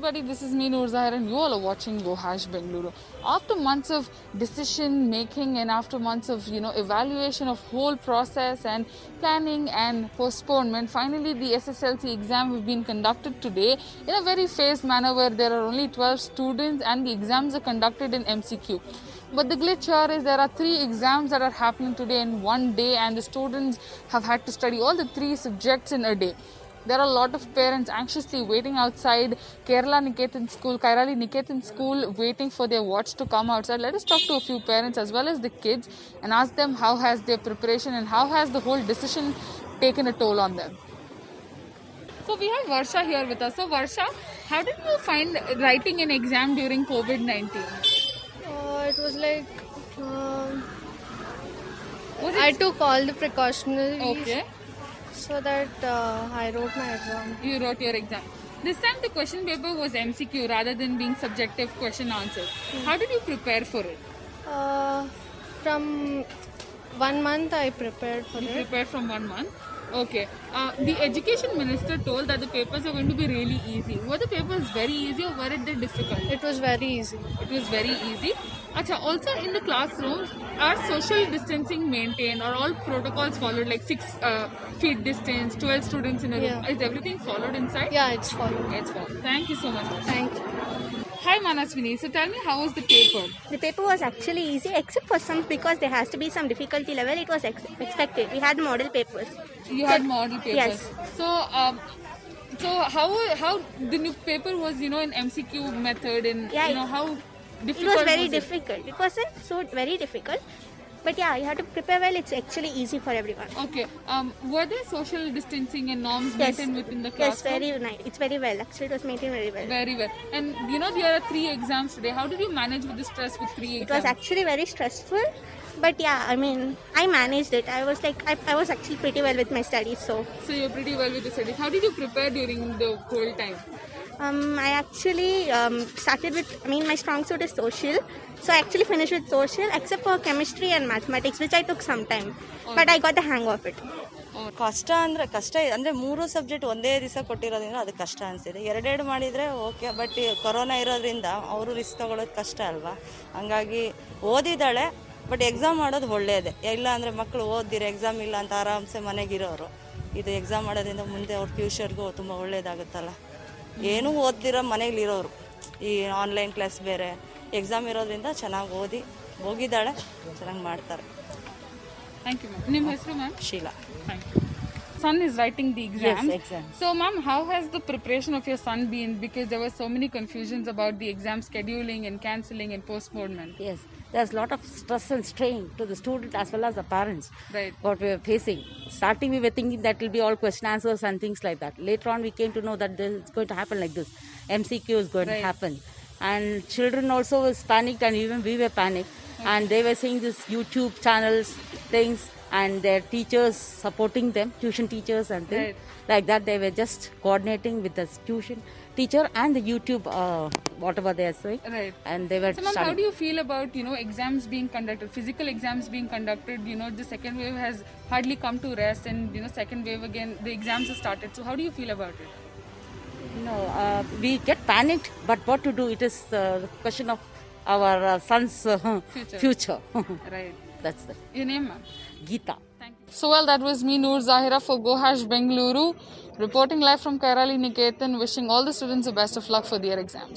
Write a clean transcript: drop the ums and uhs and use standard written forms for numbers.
everybody, this is me Noor Zahir and you all are watching Gohash Bengaluru. After months of decision making and after months of evaluation of whole process and planning and postponement, finally the SSLC exam have been conducted today in a very phased manner where there are only 12 students and the exams are conducted in MCQ. But the glitch here is there are 3 exams that are happening today in one day and the students have had to study all the 3 subjects in a day. There are a lot of parents anxiously waiting outside Kairali Niketan School waiting for their watch to come outside. Let us talk to a few parents as well as the kids and ask them how has their preparation and how has the whole decision taken a toll on them. So we have Varsha here with us. So Varsha, how did you find writing an exam during COVID-19? It was like I took all the precautionary so that I wrote my exam. You wrote your exam. This time the question paper was MCQ rather than being subjective question answers. How did you prepare for it? From 1 month I prepared for it. You prepared from 1 month? Okay. The education minister told that the papers are going to be really easy. Were the papers very easy or were they difficult? It was very easy. It was very easy. Acha, also in the classrooms, are social distancing maintained or all protocols followed, like 6 feet distance, 12 students in a room? Yeah. Is everything followed inside? Yeah, it's followed. It's followed. Thank you so much. Thank you. Hi Manaswini. So tell me, how was the paper? The paper was actually easy except for some, because there has to be some difficulty level. It was expected. We had model papers. You had model papers. Yes. So how the new paper was in MCQ method and how difficult It was very was difficult. It wasn't so very difficult. But yeah, you have to prepare well. It's actually easy for everyone. Okay. Were there social distancing and norms Yes. maintained within the Yes, classroom? very nice. It's very well. Actually, it was maintained very well. Very well. And there are 3 exams today. How did you manage with the stress with 3 It exams? was actually very stressful. But yeah, I mean, I managed it. I was like, I was actually pretty well with my studies. So you're pretty well with the studies. How did you prepare during the whole time? I actually started with, my strong suit is social. So I actually finished with social except for chemistry and mathematics, which I took some time. But I got the hang of it. ಕಷ್ಟ ಅಂದರೆ 3 subject ಒಂದೇ ದಿವಸ ಕೊಟ್ಟಿರೋದ್ರಿಂದ ಅದು ಕಷ್ಟ ಅನಿಸಿದೆ. 2 ಮಾಡಿದರೆ okay, but corona ಇರೋದ್ರಿಂದ ಅವರು ರಿಸ್ಕ್ ತೊಗೊಳೋದು ಕಷ್ಟ ಅಲ್ವಾ. ಹಂಗಾಗಿ ಓದಿದ್ದಾಳೆ, ಬಟ್ ಎಕ್ಸಾಮ್ ಮಾಡೋದು ಒಳ್ಳೆಯದೇ. ಇಲ್ಲ ಅಂದರೆ ಮಕ್ಕಳು ಓದಿದ್ರೆ ಎಕ್ಸಾಮ್ ಇಲ್ಲ ಅಂತ ಆರಾಮ್ಸೆ ಮನೆಗಿರೋರು, ಇದು ಎಕ್ಸಾಮ್ ಮಾಡೋದ್ರಿಂದ ಮುಂದೆ ಅವ್ರ ಫ್ಯೂಚರ್ಗೂ ತುಂಬ ಒಳ್ಳೇದಾಗುತ್ತಲ್ಲ. ಏನೂ ಓದ್ದಿರೋ ಮನೇಲಿರೋರು ಈ ಆನ್ಲೈನ್ ಕ್ಲಾಸ್ ಬೇರೆ, ಎಕ್ಸಾಮ್ ಇರೋದ್ರಿಂದ ಚೆನ್ನಾಗಿ ಓದಿ ಹೋಗಿದ್ದಾಳೆ, ಚೆನ್ನಾಗಿ ಮಾಡ್ತಾರೆ. Thank you, ma'am. Name ಹೆಸರು ma'am? Sheila. Thank you. Son is writing the exams. Yes, exams. So, ma'am, how has the preparation of your son been? Because there were so many confusions about the exam scheduling and cancelling and postponement. Yes, there's a lot of stress and strain to the student as well as the parents. Right. What we are facing. Starting, we were thinking that will be all question answers and things like that. Later on, we came to know that it's going to happen like this. MCQ is going to happen. And children also was panicked, and even we were panicked. And they were seeing this YouTube channels, things, and their teachers supporting them, tuition teachers and things like that. They were just coordinating with the tuition teacher and the YouTube, whatever they are saying. Right. And they were So, ma'am, how studying. do you feel about exams being conducted, physical exams being conducted? The second wave has hardly come to rest, and second wave again, the exams have started. So, how do you feel about it? No, we get panicked, but what to do? It is the question of our son's future. Right. That's it. Your name, ma'am? Geeta. Thank you. So, well, that was me, Noor Zahira, for Gohash Bengaluru, reporting live from Kairali Niketan, wishing all the students the best of luck for their exams.